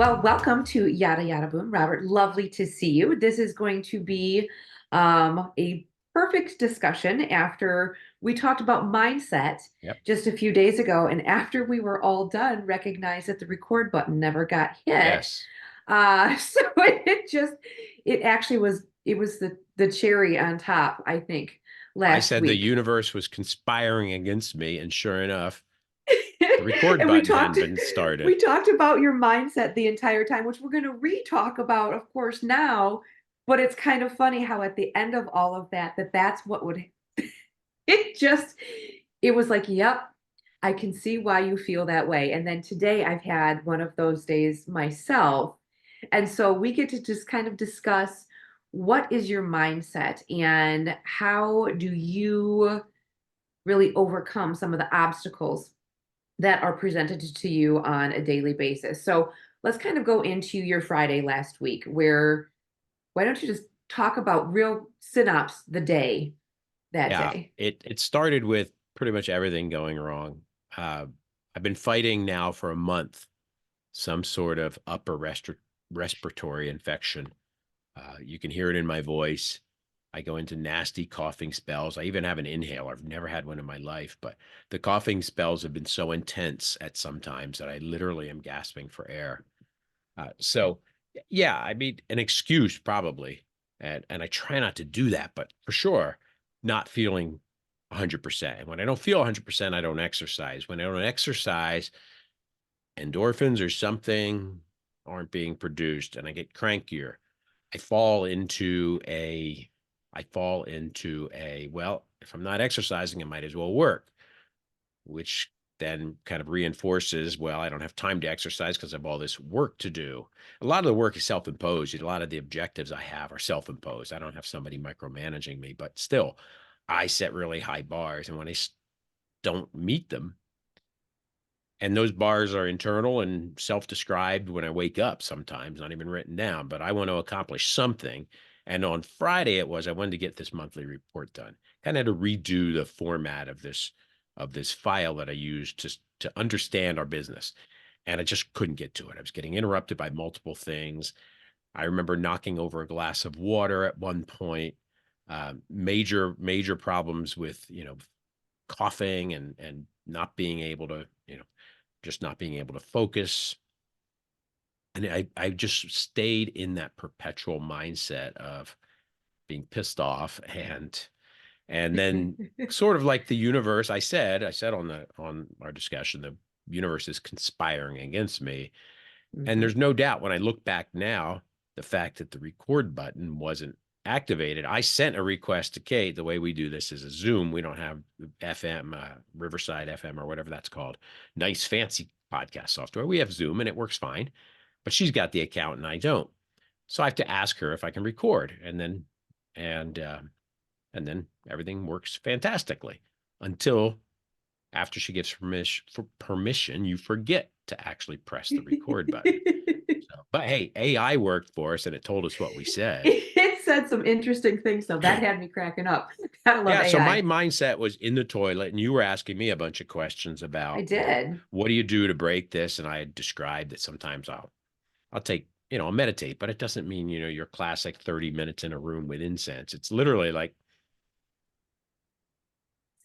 Well, welcome to Yada Yada Boom, Robert. Lovely to see you. This is going to be a perfect discussion after we talked about mindset Yep. just a few days ago. And after we were all done, recognized that the record button never got hit. Yes. So it actually was the cherry on top, I think, I last said the week. universe was conspiring against me, and sure enough, the record And we button talked hadn't been we started. talked about your mindset the entire time, which we're going to re-talk about, of course, now. But it's kind of funny how at the end of all of that, that's what would it just it was like, yep, I can see why you feel that way. And then today I've had one of those days myself. And so we get to just kind of discuss what is your mindset and how do you really overcome some of the obstacles that are presented to you on a daily basis. So let's kind of go into your Friday last week, where why don't you just talk about real synopsis the day that Yeah, day? it started with pretty much everything going wrong. Uh, I've been fighting now for a month, some sort of respiratory infection. You can hear it in my voice. I go into nasty coughing spells. I even have an inhaler. I've never had one in my life, but the coughing spells have been so intense at some times that I literally am gasping for air. So yeah, I mean, an excuse probably, and I try not to do that, but for sure, not feeling 100%. And when I don't feel 100%, I don't exercise. When I don't exercise, endorphins or something aren't being produced, and I get crankier. I fall into a, well, if I'm not exercising, I might as well work, which then kind of reinforces, well, I don't have time to exercise because I have all this work to do. A lot of the work is self-imposed. A lot of the objectives I have are self-imposed. I don't have somebody micromanaging me, but still, I set really high bars. And when I don't meet them, and those bars are internal and self-described when I wake up sometimes, not even written down, but I want to accomplish something. And on Friday I wanted to get this monthly report done. Kind of had to redo the format of this file that I use to understand our business. And I just couldn't get to it. I was getting interrupted by multiple things. I remember knocking over a glass of water at one point. Major problems with, coughing and not being able to, just not being able to focus. And I just stayed in that perpetual mindset of being pissed off and then sort of like the universe, I said on our discussion, the universe is conspiring against me. And Mhm. there's no doubt when I look back now, the fact that the record button wasn't activated. I sent a request to Kate. The way we do this is a Zoom. We don't have FM, Riverside FM or whatever that's called. Nice fancy podcast software. We have Zoom and it works fine, but she's got the account and I don't. So I have to ask her if I can record, and and then everything works fantastically until after she gives permission, you forget to actually press the record button. So, but hey, AI worked for us and it told us what we said. It said some interesting things, though. That had me cracking up. Gotta love Yeah, so my AI. mindset was in the toilet, and you were asking me a bunch of questions I about, did. what do you do to break this? And I had described that sometimes I'll take, I'll meditate, but it doesn't mean, your classic 30 minutes in a room with incense. It's literally like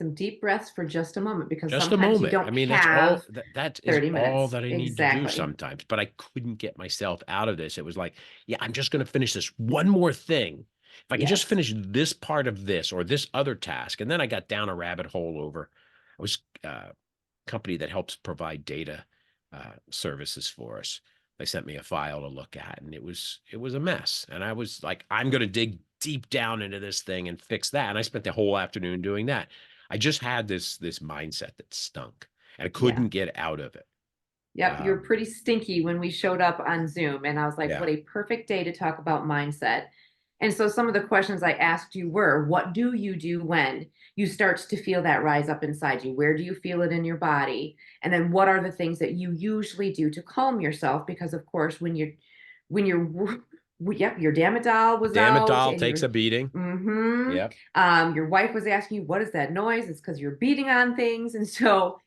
Some deep breaths for just a moment because just a sometimes you moment. I don't mean, that's all have that is 30 all minutes. that I need to do Exactly. sometimes, but I couldn't get myself out of this. It was like, yeah, I'm just going to finish this one more thing. If I can just Yes. finish this part of this or this other task. And then I got down a rabbit hole over, I was company that helps provide data services for us. They sent me a file to look at, and it was a mess. And I was like, I'm going to dig deep down into this thing and fix that. And I spent the whole afternoon doing that. I just had this mindset that stunk, and I Yeah. couldn't get out of it. Yep. You were Um, pretty stinky when we showed up on Zoom. And I was like, what yeah, a perfect day to talk about mindset. And so some of the questions I asked you were, what do you do when you start to feel that rise up inside you? Where do you feel it in your body? And then what are the things that you usually do to calm yourself? Because of course, when you're yep, your damn it doll was damn it, out doll and takes a beating. Yep. your wife was asking you, what is that noise? It's because you're beating on things. And so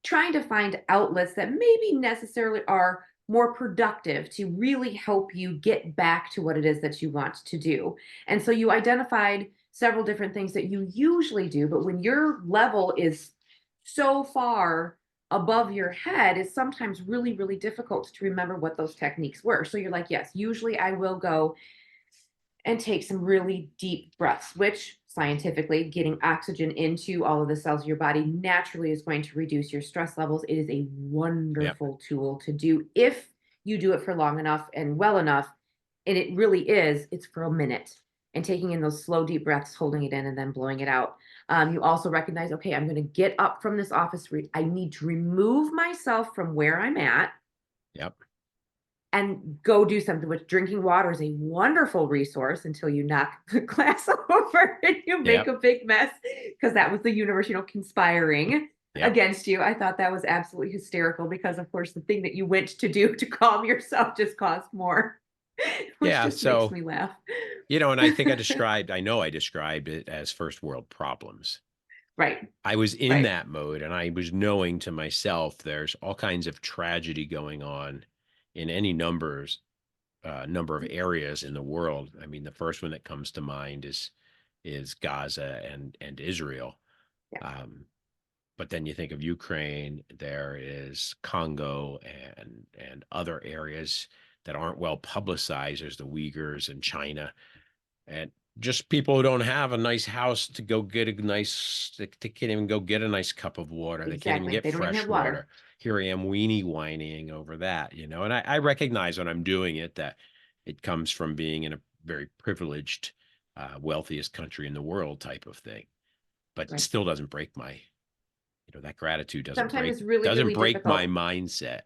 trying to find outlets that maybe necessarily are more productive, to really help you get back to what it is that you want to do. And so you identified several different things that you usually do, but when your level is so far above your head, it's sometimes really, really difficult to remember what those techniques were. So you're like, yes, usually I will go and take some really deep breaths, which scientifically, getting oxygen into all of the cells of your body naturally is going to reduce your stress levels. It is a Yep. wonderful tool to do if you do it for long enough and well enough. And it really is, it's for a minute. And taking in those slow, deep breaths, holding it in, and then blowing it out. You also recognize, okay, I'm going to get up from this office. I need to remove myself from where I'm at Yep. and go do something, which drinking water is a wonderful resource until you knock the glass over and you make Yep. a big mess, because that was the universe, conspiring Yep. against you. I thought that was absolutely hysterical because, of course, the thing that you went to do to calm yourself just caused more, which Yeah. just makes So, me laugh. and I know I described it as first world problems. Right, I was in right. that mode and I was knowing to myself there's all kinds of tragedy going on in any number of areas in the world. I mean, the first one that comes to mind is Gaza and Israel. Yeah, Um, but then you think of Ukraine, there is Congo and other areas that aren't well publicized. There's the Uyghurs and China, and just people who don't have a nice house to go get a nice, they can't even go get a nice cup of water. They can't even exactly. get They don't even fresh have water. water. Here I am weenie whining over that, and I recognize when I'm doing it that it comes from being in a very privileged, wealthiest country in the world type of thing. But it Right. still doesn't break that gratitude Sometimes it's really, doesn't really break my difficult. mindset.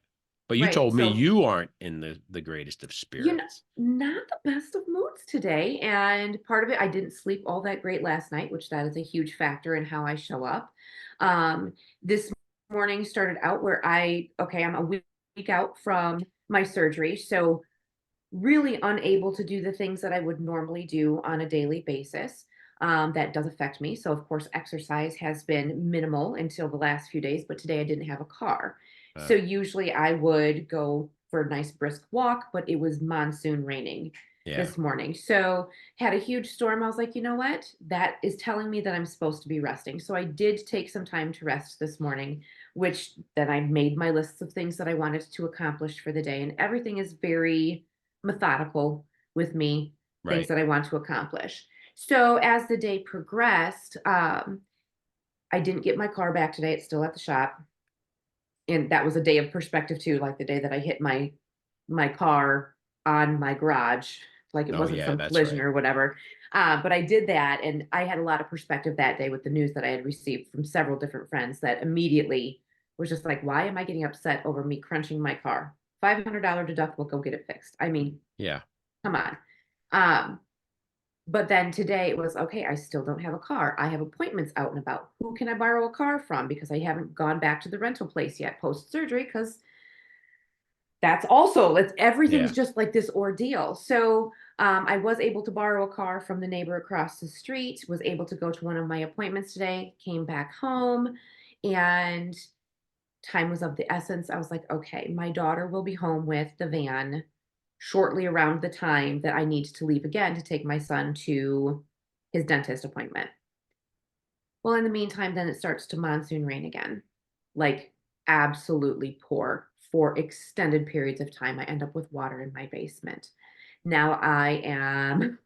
But you Right. told me So you aren't in the greatest of you know, spirits. not the best of moods today. And part of it, I didn't sleep all that great last night, which that is a huge factor in how I show up. This morning started out where okay, I'm a week out from my surgery. So really unable to do the things that I would normally do on a daily basis. That does affect me. So, of course, exercise has been minimal until the last few days, but today I didn't have a car. So, Uh, usually I would go for a nice brisk walk, but it was monsoon raining yeah. this morning. So, had a huge storm. I was like, you know what? That is telling me that I'm supposed to be resting. So, I did take some time to rest this morning, which then I made my lists of things that I wanted to accomplish for the day. And everything is very methodical with me, things Right. that I want to accomplish. So as the day progressed, I didn't get my car back today. It's still at the shop. And that was a day of perspective too, like the day that I hit my car on my garage, like it Oh wasn't yeah, some that's collision right. or whatever. But I did that, and I had a lot of perspective that day with the news that I had received from several different friends that immediately was just like, why am I getting upset over me crunching my car? $500 deductible, go get it fixed. I mean, Yeah. come on. Um, but then today it was okay, I still don't have a car. I have appointments out and about. Who can I borrow a car from? Because I haven't gone back to the rental place yet post surgery, because that's also, everything's Yeah. just like this ordeal. So I was able to borrow a car from the neighbor across the street, was able to go to one of my appointments today, came back home, and time was of the essence. I was like, okay, my daughter will be home with the van shortly around the time that I need to leave again to take my son to his dentist appointment. Well, in the meantime, then it starts to monsoon rain again, like absolutely pour for extended periods of time. I end up with water in my basement. Now I am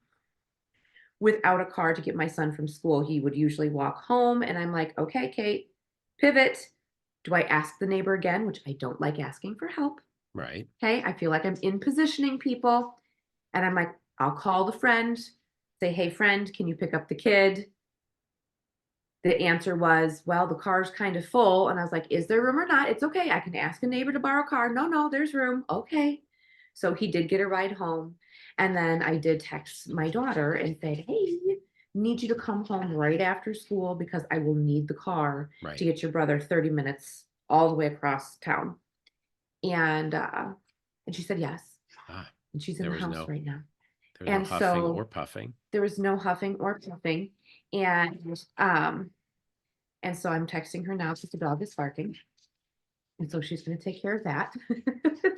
without a car to get my son from school. He would usually walk home, and I'm like, okay, Kate, pivot. Do I ask the neighbor again, which I don't like asking for help? Right. Okay. I feel like I'm in positioning people. And I'm like, I'll call the friend, say, hey, friend, can you pick up the kid? The answer was, well, the car's kind of full. And I was like, is there room or not? It's okay. I can ask a neighbor to borrow a car. No, no, there's room. Okay. So he did get a ride home. And then I did text my daughter and said, hey, need you to come home right after school because I will need the car to Right. get your brother 30 minutes all the way across town. And she said yes. Ah, And she's in there the was house no right now. there was no And huffing or so puffing. there was no huffing or puffing. And um, and so I'm texting her now because the dog is barking. And so she's going to take care of that.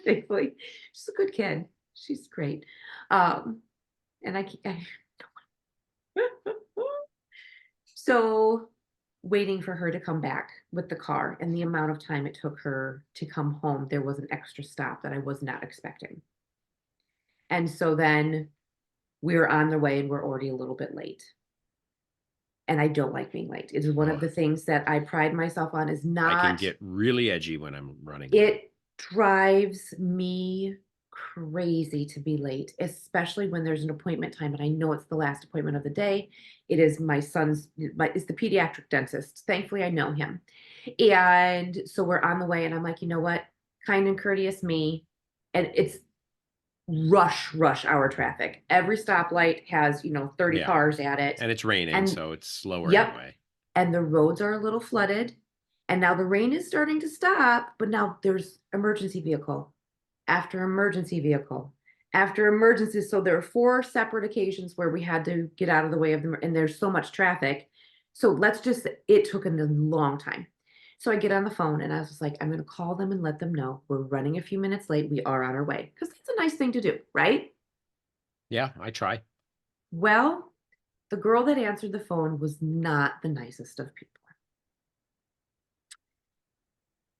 Thankfully, she's a good kid. She's great. Um, and so waiting for her to come back with the car and the amount of time it took her to come home, there was an extra stop that I was not expecting. And so then we were on the way and we're already a little bit late. And I don't like being late. It is one of Oh, the things that I pride myself on is I can not, get really edgy when I'm running late. it drives me crazy to be late, especially when there's an appointment time and I know it's the last appointment of the day. It is my son's, it's the pediatric dentist. Thankfully, I know him. And so we're on the way, and I'm like, you know what? Kind and courteous me. And it's rush hour traffic. Every stoplight has, 30 Yeah. cars at it. And it's raining, And so it's slower yep. anyway. And the roads are a little flooded. And now the rain is starting to stop, but now there's emergency vehicle after emergency vehicle after emergency. So there are 4 separate occasions where we had to get out of the way of them, and there's so much traffic. So it took a long time. So I get on the phone and I was just like, I'm going to call them and let them know we're running a few minutes late. We are on our way. Because that's a nice thing to do, right? Yeah, I try. Well, the girl that answered the phone was not the nicest of people.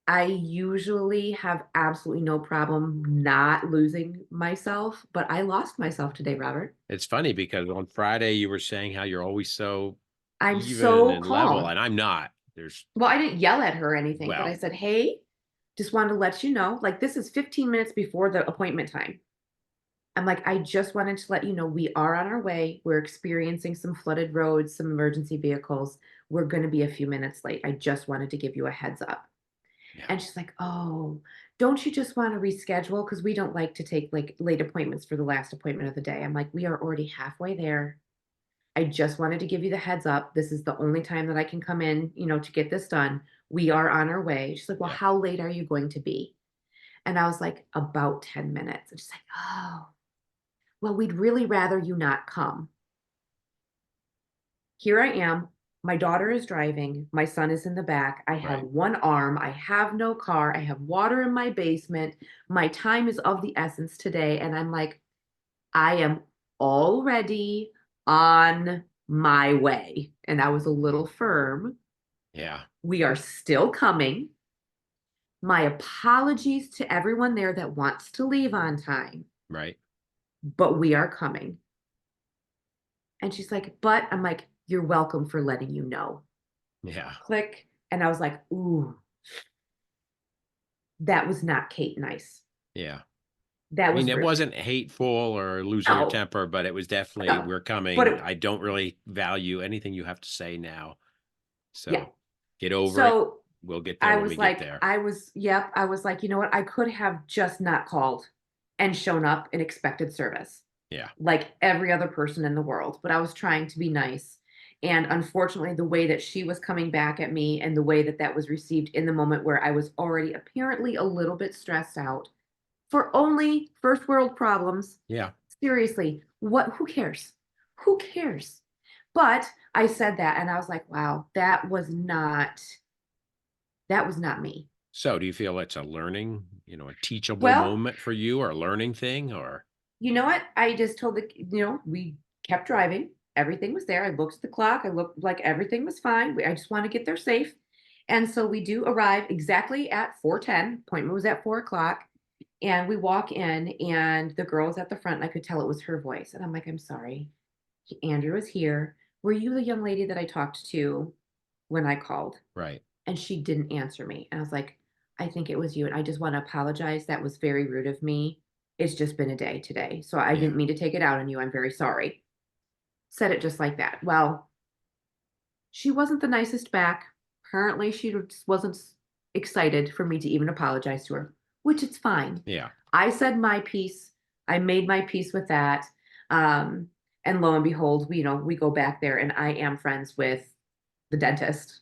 I usually have absolutely no problem not losing myself, but I lost myself today, Robert. It's funny because on Friday you were saying how you're always so I'm even so and level, calm. and I'm not. There's Well, I didn't yell at her or anything, but I well, said, hey, just wanted to let you know, like, this is 15 minutes before the appointment time. I'm like, I just wanted to let you know we are on our way. We're experiencing some flooded roads, some emergency vehicles. We're going to be a few minutes late. I just wanted to give you a heads up. yeah, And she's like, oh, don't you just want to reschedule? Because we don't like to take like late appointments for the last appointment of the day. I'm like, we are already halfway there. I just wanted to give you the heads up. This is the only time that I can come in, to get this done. We are on our way. She's like, well, yeah, how late are you going to be? And I was like, about 10 minutes. And she's like, oh, well, we'd really rather you not come. Here I am. My daughter is driving. My son is in the back. I have right. one arm. I have no car. I have water in my basement. My time is of the essence today. And I'm like, I am already on my way. And I was a little firm. Yeah, We are still coming. My apologies to everyone there that wants to leave on time, right. but we are coming. And she's like, but I'm like, you're welcome for letting you know. Yeah, Click. And I was like, ooh, that was not Kate nice. yeah. That I mean, was it rude. wasn't hateful or losing your No, temper, but it was definitely, no. we're But coming. I don't really value anything you have to say now. yeah. So get over it. So We'll get there I when was we get like, there. yep. I was like, you know what? I could have just not called and shown up and expected service Yeah, like every other person in the world. But I was trying to be nice. And unfortunately, the way that she was coming back at me and the way that that was received in the moment where I was already apparently a little bit stressed out for only first world problems. yeah. Seriously, who cares? Who cares? But I said that and I was like, wow, that was not me. So do you feel it's a learning, a teachable Well, moment for you or a learning thing or? you know what? I just told we kept driving. Everything was there. I looked at the clock. I looked like everything was fine. I just want to get there safe. And so we do arrive exactly at 4:10. Appointment was at 4 o'clock. And we walk in, and the girl's at the front, and I could tell it was her voice. And I'm like, I'm sorry. Andrew is here. Were you the young lady that I talked to when I called? Right. And she didn't answer me. And I was like, I think it was you. And I just want to apologize. That was very rude of me. It's just been a day today. So I Yeah. didn't mean to take it out on you. I'm very sorry. Said it just like that. Well, she wasn't the nicest back. Apparently, she just wasn't excited for me to even apologize to her, which it's fine. Yeah. I said my piece. I made my peace with that. Um, and lo and behold, we go back there, and I am friends with the dentist.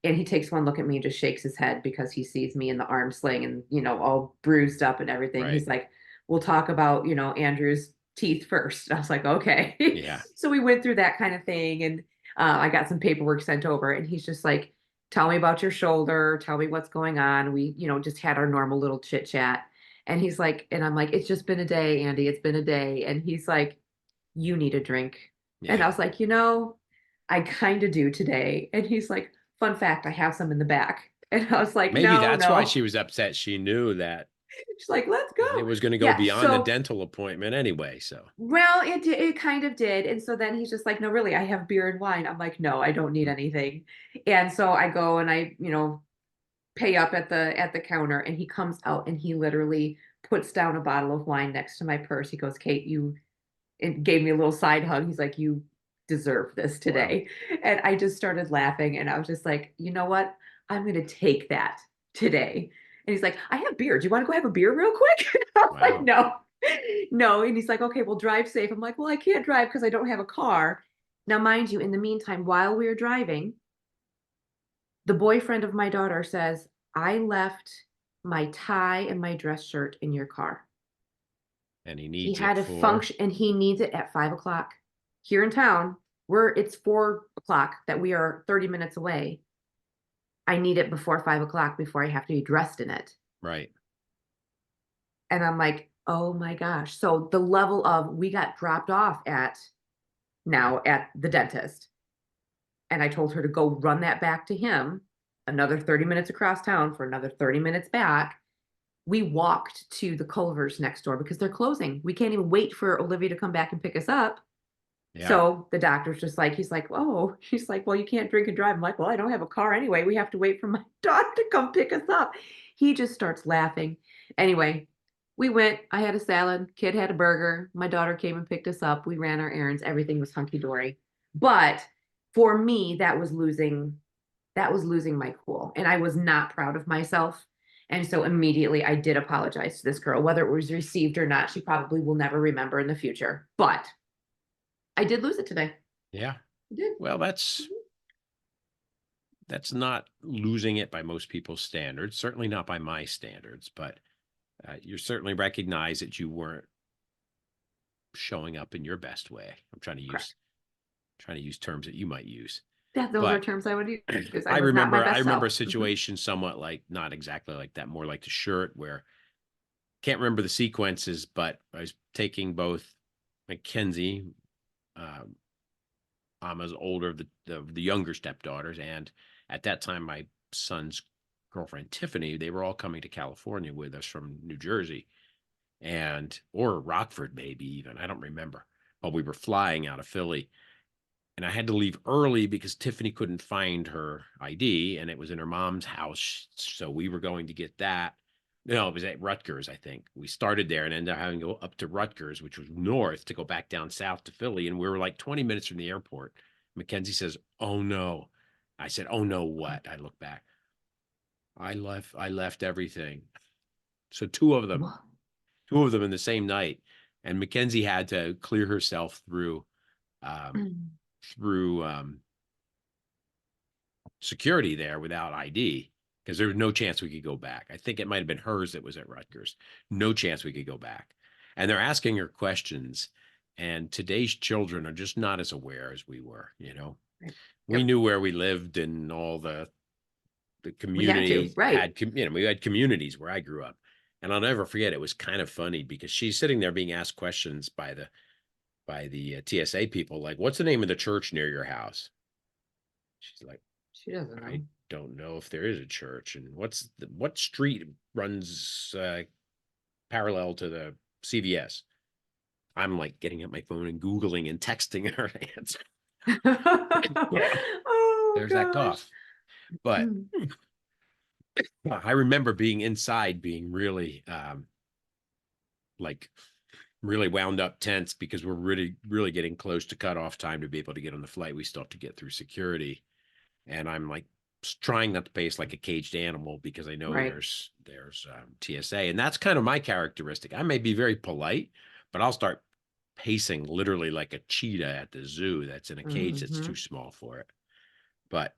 And he takes one look at me and just shakes his head because he sees me in the arm sling and, all bruised up and everything. Right. He's like, we'll talk about, Andrew's teeth first. I was like, okay. Yeah. So we went through that kind of thing. And I got some paperwork sent over. And he's just like, tell me about your shoulder, tell me what's going on. We, just had our normal little chit chat. And he's like, and I'm like, it's just been a day, Andy. It's been a day. And he's like, you need a drink. And I Yeah. was like, I kind of do today. And he's like, fun fact, I have some in the back. And I was like, Maybe no, that's why no. she was upset. She knew that She's like, let's it go. was going to go Yeah. beyond the So, dental appointment anyway. So, well, it kind of did. And so then he's just like, no, really, I have beer and wine. I'm like, no, I don't need mm, anything. And so I go and I, pay up at the counter, and he comes out and he literally puts down a bottle of wine next to my purse. He goes, Kate, you, and gave me a little side hug. He's like, you deserve this wow. today. And I just started laughing, and I was just like, you know what? I'm going to take that today. And he's like, I have beer. Do you want to go have a beer real quick? And I was like, Wow. no, no. And he's like, okay, well, drive safe. I'm like, well, I can't drive because I don't have a car. Now, mind you, in the meantime, while we were driving, the boyfriend of my daughter says, I left my tie and my dress shirt in your car. And he He needs had it a for, function and he needs it at 5 o'clock here in town. It's 4 o'clock that we are 30 minutes away. I need it before 5 o'clock before I have to be dressed in it. right. And I'm like, oh my gosh. So the level of we got dropped off at the dentist. And I told her to go run that back to him, another 30 minutes across town for another 30 minutes back. We walked to the Culver's next door because they're closing. We can't even wait for Olivia to come back and pick us up. Yeah. So the doctor's just like, he's like, oh, she's like, well, you can't drink and drive. I'm like, well, I don't have a car anyway. We have to wait for my daughter to come pick us up. He just starts laughing. Anyway, we went. I had a salad. Kid had a burger. My daughter came and picked us up. We ran our errands. Everything was hunky dory. But for me, that was losing my cool, and I was not proud of myself. And so immediately I did apologize to this girl, whether it was received or not. She probably will never remember in the future, but I did lose it today. Yeah. I did. Well, that's not losing it by most people's standards, certainly not by my standards, but you certainly recognize that you weren't showing up in your best way. I'm Correct. trying to use terms that you might use. Those are But terms I would use because I I was not my remember best a self. situation somewhat like, not exactly like that, more like the shirt, where can't remember the sequences, but I was taking both Mackenzie, um, Alma's older of the younger stepdaughters, and at that time my son's girlfriend Tiffany. They were all coming to California with us from New Jersey, and or Rockford, maybe even, I don't remember. But we were flying out of Philly, and I had to leave early because Tiffany couldn't find her ID, and it was in her mom's house. So we were going to get that. No, it was at Rutgers, I think. We started there and ended up having to go up to Rutgers, which was north, to go back down south to Philly. And we were like 20 minutes from the airport. Mackenzie says, "Oh no." I said, "Oh no, what?" I look back. I left everything. So two of them in the same night. And Mackenzie had to clear herself um, through security there without ID, because there was no chance we could go back. I think it might have been hers that was at Rutgers. No chance we could go back. And they're asking her questions. And today's children are just not as aware as we were. Right. We Yep. knew where we lived, and all the We had to. community Right. we had communities where I grew up. And I'll never forget, it was kind of funny because she's sitting there being asked questions by the TSA people, like, "What's the name of the church near your house?" She's like, She doesn't "I know. don't know if there is a church." And what street runs parallel to the CVS? I'm like getting at my phone and Googling and texting her answer. Oh There's that gosh. cough. But Mm. I remember being inside, being really like really wound up, tense, because we're really, really getting close to cutoff time to be able to get on the flight. We still have to get through security. And I'm like trying not to pace like a caged animal, because I know Right. there's TSA, and that's kind of my characteristic. I may be very polite, but I'll start pacing literally like a cheetah at the zoo that's in a cage that's too Hmm. small for it. But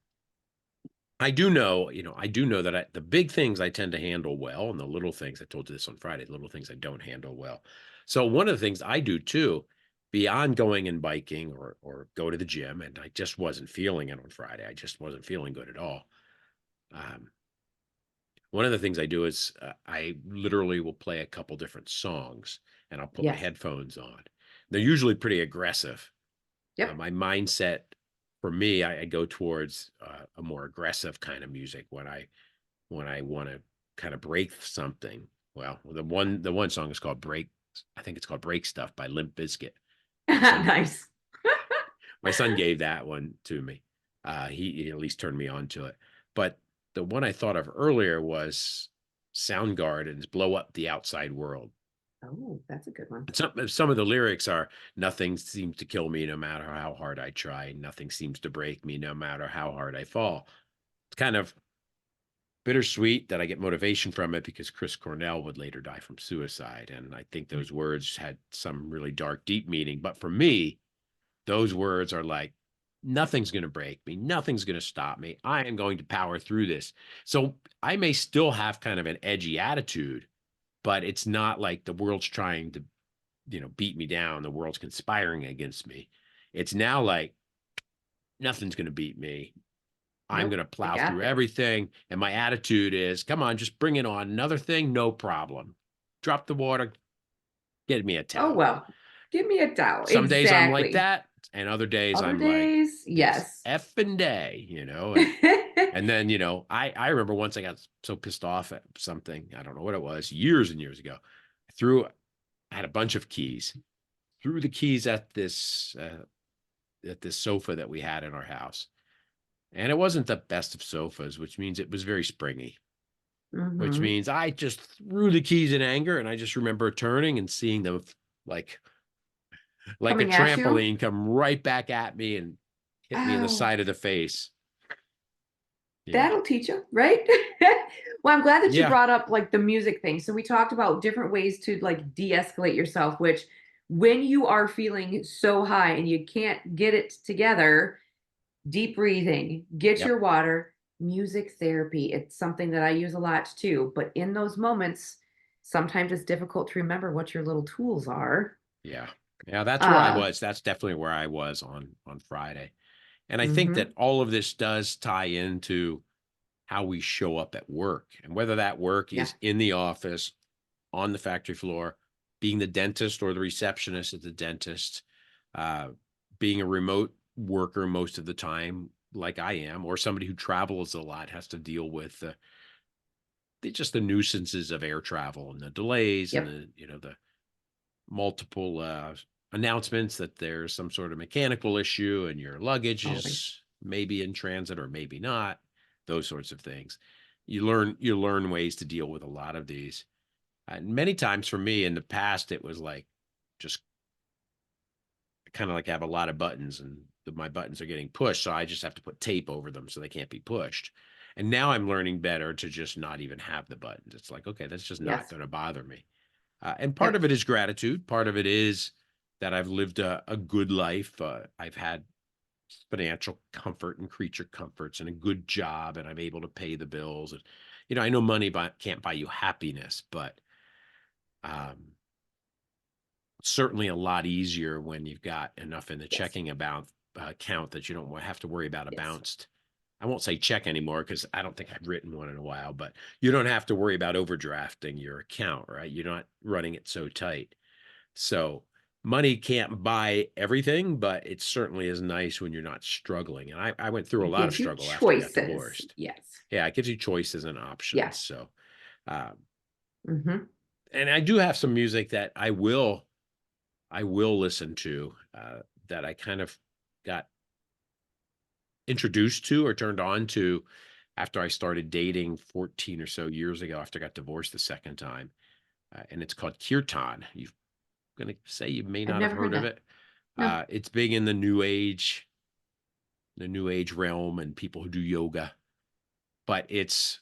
I do know that the big things I tend to handle well, and the little things, I told you this on Friday, the little things I don't handle well. So one of the things I do too, beyond going and biking or go to the gym, and I just wasn't feeling it on Friday. I just wasn't feeling good at all. Um, one of the things I do is I literally will play a couple different songs and I'll put my Yes. headphones on. They're usually pretty aggressive. Yep. My mindset for me, I go towards a more aggressive kind of music when I want to kind of break something. Well, the one song is called Break. I think it's called Break Stuff by Limp Bizkit. My son Nice. my son gave that one to me. He at least turned me on to it. But the one I thought of earlier was Soundgarden's "Blow Up the Outside World." Oh, that's a good one. Some of the lyrics are, "Nothing seems to kill me no matter how hard I try. Nothing seems to break me no matter how hard I fall." It's kind of bittersweet that I get motivation from it because Chris Cornell would later die from suicide, and I think Mm. those words had some really dark, deep meaning. But for me, those words are like, nothing's going to break me. Nothing's going to stop me. I am going to power through this. So I may still have kind of an edgy attitude, but it's not like the world's trying to, beat me down. The world's conspiring against me. It's now like nothing's going to beat me. I'm going Nope, to I plow got through this. everything. And my attitude is, come on, just bring it on. Another thing, no problem. Drop the water, get me a Oh, towel. well, give me a towel. Some days I'm like Exactly. that, and other days Other I'm like, days, this yes. effing day, and then, I remember once I got so pissed off at something, I don't know what it was, years and years ago. I had a bunch of keys, threw the keys at this sofa that we had in our house. And it wasn't the best of sofas, which means it was very springy, which Hmm. means I just threw the keys in anger. And I just remember turning and seeing them like a Coming at you. trampoline come right back at me and hit me in the Oh, side of the face. Yeah. that'll teach you, right? Well, I'm glad that you Yeah. brought up like the music thing. So we talked about different ways to like de-escalate yourself, which when you are feeling so high and you can't get it together, deep breathing, get Yep. your water, music therapy. It's something that I use a lot too. But in those moments, sometimes it's difficult to remember what your little tools are. Yeah. Yeah. That's where I Uh, was. That's definitely where I was on Friday. And I think that mhm. all of this does tie into how we show up at work and whether that work Yeah. is in the office, on the factory floor, being the dentist or the receptionist at the dentist, uh, being a remote worker most of the time, like I am, or somebody who travels a lot has to deal with just the nuisances of air travel and the delays and Yep. the multiple announcements that there's some sort of mechanical issue and your luggage Always. is maybe in transit or maybe not, those sorts of things. You learn ways to deal with a lot of these. And many times for me in the past, it was like just kind of like I have a lot of buttons and my buttons are getting pushed. So I just have to put tape over them so they can't be pushed. And now I'm learning better to just not even have the buttons. It's like, okay, that's just not Yes. going to bother me. And part Yep. of it is gratitude. Part of it is that I've lived a good life. I've had financial comfort and creature comforts and a good job, and I'm able to pay the bills. And, I know money can't buy you happiness, but um, certainly a lot easier when you've got enough in the Yes. checking account that you don't have to worry about a Yes. bounced. I won't say check anymore because I don't think I've written one in a while, but you don't have to worry about overdrafting your account, right? You're not running it so tight. So money can't buy everything, but it certainly is nice when you're not struggling. And I went through a It lot of gives you struggle after I got choices. divorced. Yes. Yeah, it gives you choices and options. Yes. So, um, Hmm. and I do have some music that I will listen to that I kind of got introduced to or turned on to after I started dating 14 or so years ago after I got divorced the second time. And it's called Kirtan. You're going to say you may I've not have never heard heard of that. it. No. It's big in the new age realm and people who do yoga, but it's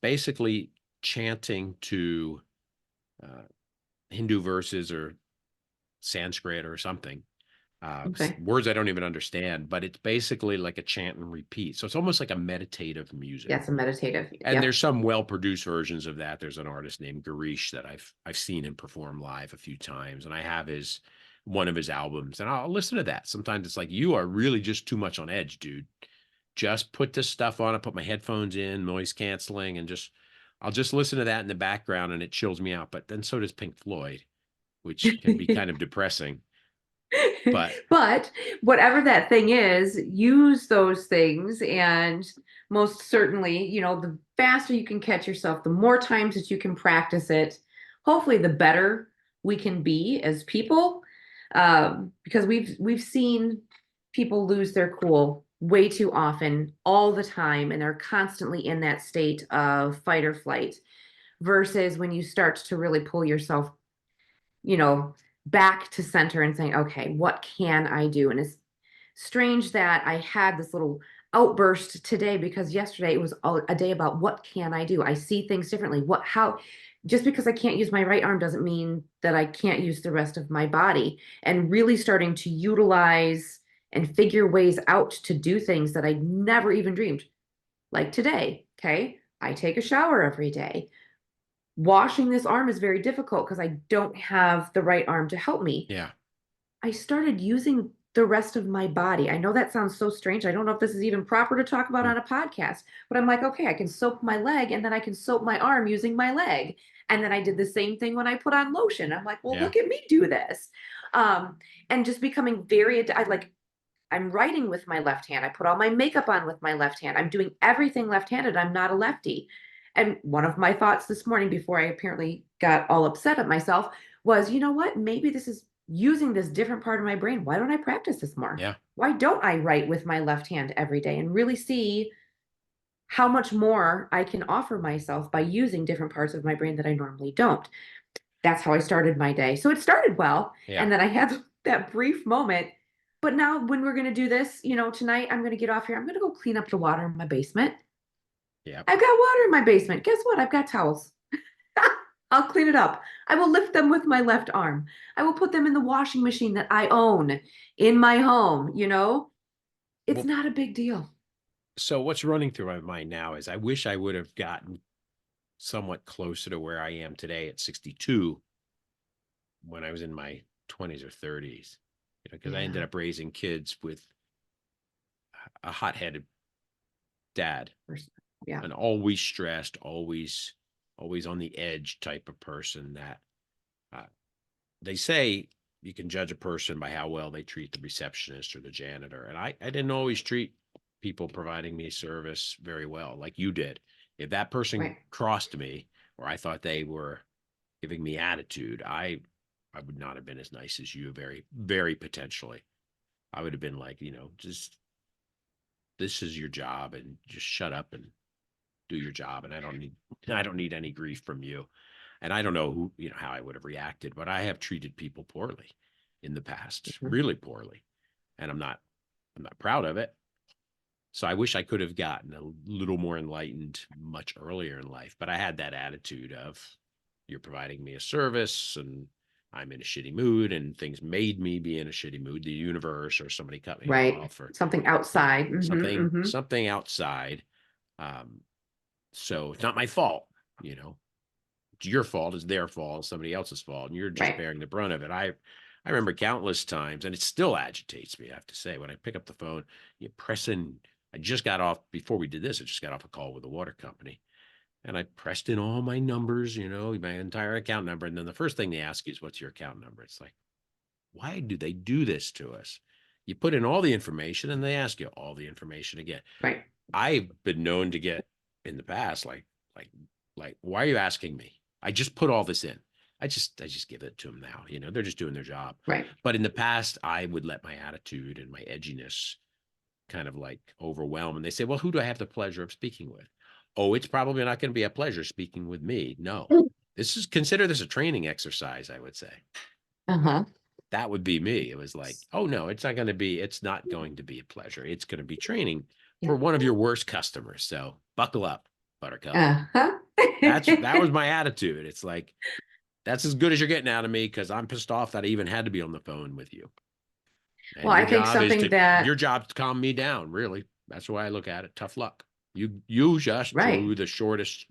basically chanting to uh, Hindu verses or Sanskrit or something, Okay. words I don't even understand, but it's basically like a chant and repeat. So it's almost like a meditative music. Yes, a meditative. And there's Yep. some well-produced versions of that. There's an artist named Garish that I've seen him perform live a few times, and I have his one of his albums, and I'll listen to that. Sometimes it's like you are really just too much on edge, dude. just put this stuff on. I put my headphones in, noise canceling, and I'll just listen to that in the background, and it chills me out. But then so does Pink Floyd, which can be kind of depressing. But But whatever that thing is, use those things. And most certainly, the faster you can catch yourself, the more times that you can practice it, hopefully the better we can be as people. Because we've seen people lose their cool way too often, all the time, and they're constantly in that state of fight or flight, versus when you start to really pull yourself you know, back to center and saying, okay, what can I do? And it's strange that I had this little outburst today, because yesterday it was a day about what can I do? I see things differently. Just because I can't use my right arm doesn't mean that I can't use the rest of my body, and really starting to utilize and figure ways out to do things that I never even dreamed. Like today, okay? I take a shower every day. Washing this arm is very difficult because I don't have the right arm to help me. yeah, I started using the rest of my body. I know that sounds so strange. I don't know if this is even proper to talk about mm, on a podcast, but I'm like, okay, I can soap my leg and then I can soap my arm using my leg. And then I did the same thing when I put on lotion. I'm like, well, yeah, look at me do this. Um, and just becoming I'm writing with my left hand. I put all my makeup on with my left hand. I'm doing everything left-handed. I'm not a lefty. And one of my thoughts this morning, before I apparently got all upset at myself, was, you know what? Maybe this is using this different part of my brain. Why don't I practice this more? yeah. Why don't I write with my left hand every day and really see how much more I can offer myself by using different parts of my brain that I normally don't? That's how I started my day. So it started well. Yeah. And then I had that brief moment. But now, when we're going to do this, tonight, I'm going to get off here. I'm going to go clean up the water in my basement. Yeah. I've got water in my basement. Guess what? I've got towels. I'll clean it up. I will lift them with my left arm. I will put them in the washing machine that I own in my home. It's Well, not a big deal. so what's running through my mind now is I wish I would have gotten somewhat closer to where I am today at 62 when I was in my 20s or 30s, because I ended Yeah. up raising kids with a hot-headed dad, Yeah. an always stressed, always on the edge type of person that uh, they say you can judge a person by how well they treat the receptionist or the janitor. And I didn't always treat people providing me service very well, like you did. If that person Right. crossed me or I thought they were giving me attitude, I would not have been as nice as you, very, very potentially. I would have been like, just this is your job and just shut up and do your job. And I don't need any grief from you. And I don't know how I would have reacted, but I have treated people poorly in the past, Mhm. really poorly. And I'm not proud of it. So I wish I could have gotten a little more enlightened much earlier in life, but I had that attitude of you're providing me a service and I'm in a shitty mood and things made me be in a shitty mood, the universe or somebody cut me Right. off or Something outside. something Hmm. something outside. Um, so it's not my fault, you know. It's your fault, it's their fault, it's somebody else's fault, and you're just Right. bearing the brunt of it. I remember countless times, and it still agitates me, I have to say, when I pick up the phone, you press in. I just got off before we did this. I just got off a call with the water company, and I pressed in all my numbers, my entire account number, and then the first thing they ask you is, "What's your account number?" It's like, why do they do this to us? You put in all the information, and they ask you all the information again. Right. I've been known to get in the past, like, why are you asking me? I just put all this in. I just give it to them now. They're just doing their job. Right. But in the past, I would let my attitude and my edginess kind of like overwhelm. And they say, well, who do I have the pleasure of speaking with? Oh, it's probably not going to be a pleasure speaking with me. No, consider this a training exercise, I would say. Uh-huh. That would be me. It was like, oh no, it's not going to be a pleasure. It's going to be training Yeah. for one of your worst customers. So buckle up, Buttercup. Uh-huh. That was my attitude. It's like, that's as good as you're getting out of me because I'm pissed off that I even had to be on the phone with you. Well, And I think something your that, job to calm me down, really. That's the way I look at it. Tough luck. You just right. drew the shortest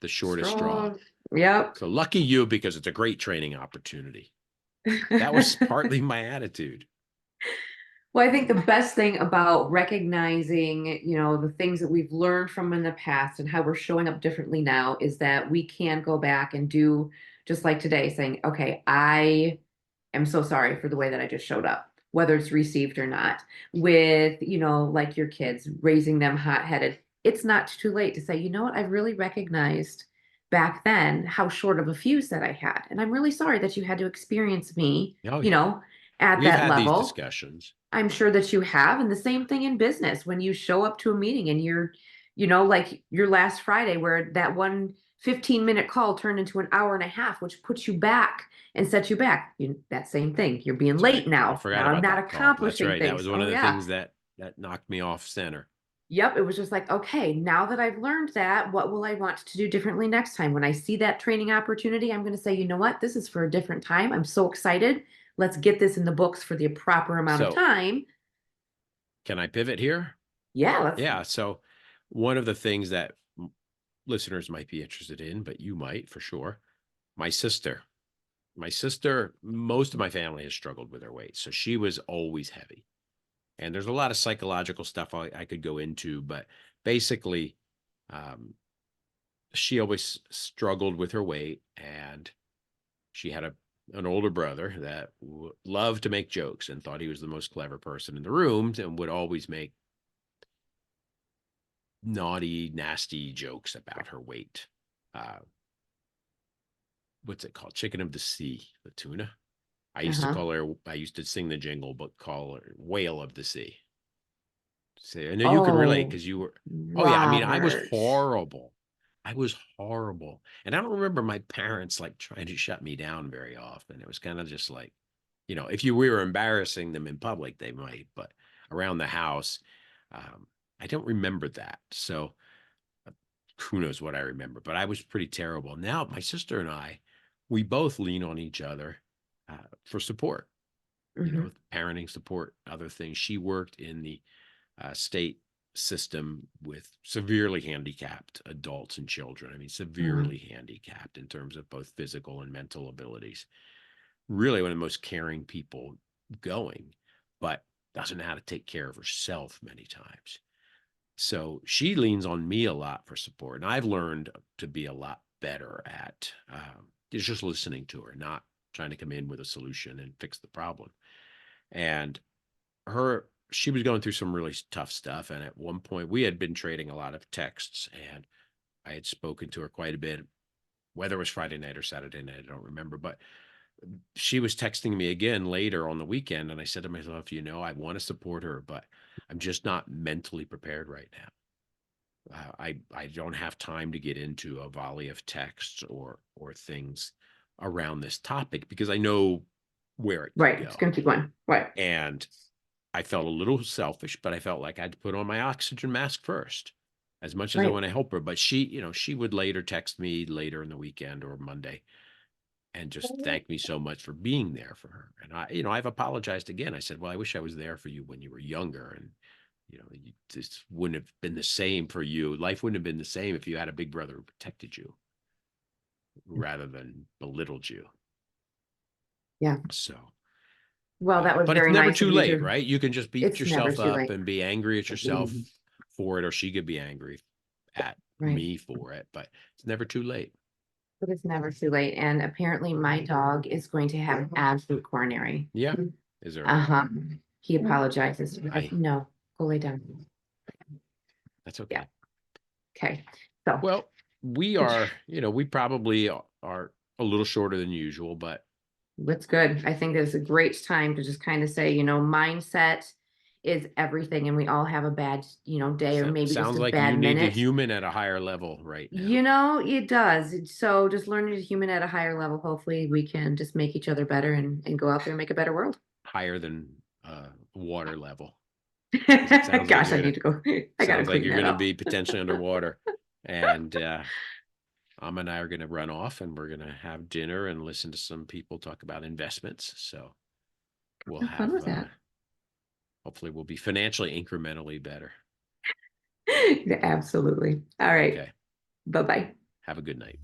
straw. Strong. Yep. So lucky you because it's a great training opportunity. That was partly my attitude. Well, I think the best thing about recognizing, the things that we've learned from in the past and how we're showing up differently now is that we can go back and do just like today, saying, okay, I am so sorry for the way that I just showed up, whether it's received or not. With, like your kids, raising them hot-headed, it's not too late to say, you know what, I've really recognized back then how short of a fuse that I had. And I'm really sorry that you had to experience me, Oh yeah, at we've that had these level. discussions. I'm sure that you have. And the same thing in business when you show up to a meeting and you're, like your last Friday where that one 15-minute call turned into an hour and a half, which puts you back and sets you back. That same thing. You're being That's right. late I now. forgot Now I'm about not that call. That's accomplishing right. That things. was one Oh of the yeah. things that knocked me off center. Yep. It was just like, okay, now that I've learned that, what will I want to do differently next time? When I see that training opportunity, I'm going to say, you know what? This is for a different time. I'm so excited. Let's get this in the books for the proper amount of So time. can I pivot here? Yeah, let's. Yeah. So one of the things that listeners might be interested in, but you might for sure. My sister, most of my family has struggled with her weight. So she was always heavy. And there's a lot of psychological stuff I could go into, but basically, um, she always struggled with her weight, and she had an older brother that loved to make jokes and thought he was the most clever person in the room and would always make naughty, nasty jokes about her weight. Uh, what's it called? Chicken of the sea, the tuna. Uh-huh. I used to sing the jingle, but call her Whale of the Sea. So I know you could relate Oh, because you were, oh yeah, I mean, I was Robert. horrible. I was horrible. And I don't remember my parents like trying to shut me down very often. It was kind of just like, if you were embarrassing them in public, they might, but around the house, um, I don't remember that. So who knows what I remember, but I was pretty terrible. Now, my sister and I, we both lean on each other for support, Hmm. parenting support, other things. She worked in the state system with severely handicapped adults and children. I mean, Hmm. severely handicapped in terms of both physical and mental abilities. Really one of the most caring people going, but doesn't know how to take care of herself many times. So she leans on me a lot for support. And I've learned to be a lot better at just listening to her, not trying to come in with a solution and fix the problem. And she was going through some really tough stuff. And at one point, we had been trading a lot of texts, and I had spoken to her quite a bit, whether it was Friday night or Saturday night, I don't remember. But she was texting me again later on the weekend. And I said to myself, I want to support her, but I'm just not mentally prepared right now. I don't have time to get into a volley of texts or things around this topic because I know where it could Right. It's go. going to keep going. Right. And I felt a little selfish, but I felt like I had to put on my oxygen mask first, as much as I Right. want to help her. But she would later text me later in the weekend or Monday and just thank me so much for being there for her. And I've apologized again. I said, well, I wish I was there for you when you were younger. And, this wouldn't have been the same for you. Life wouldn't have been the same if you had a big brother who protected you rather than belittled you. Yeah. So, Well, that was but it's very never nice of too you late, to. right? You can just beat It's never yourself too up late. and be angry at yourself for it, or she could be angry at Right. me for it, but it's never too late. But it's never too late. And apparently, my dog is going to have absolute coronary. Yeah. Is there, Uh-huh. He apologizes. I, No, go lay down. that's Yeah. okay. Okay. So, Well, we probably are a little shorter than usual, but that's good. I think it's a great time to just kind of say, mindset is everything, and we all have a bad, day or maybe just sounds a like you bad need to minute. human at a higher level right now, It does. So just learning to human at a higher level, hopefully we can just make each other better and go out there and make a better world. higher than water level, because it Gosh, I need to go. I gotta sounds like clean you're that gonna up. be potentially underwater. And and I are gonna run off, and we're gonna have dinner and listen to some people talk about investments. So we'll Have fun have with that. hopefully we'll be financially incrementally better. Absolutely. All right. Okay. Bye-bye. Have a good night.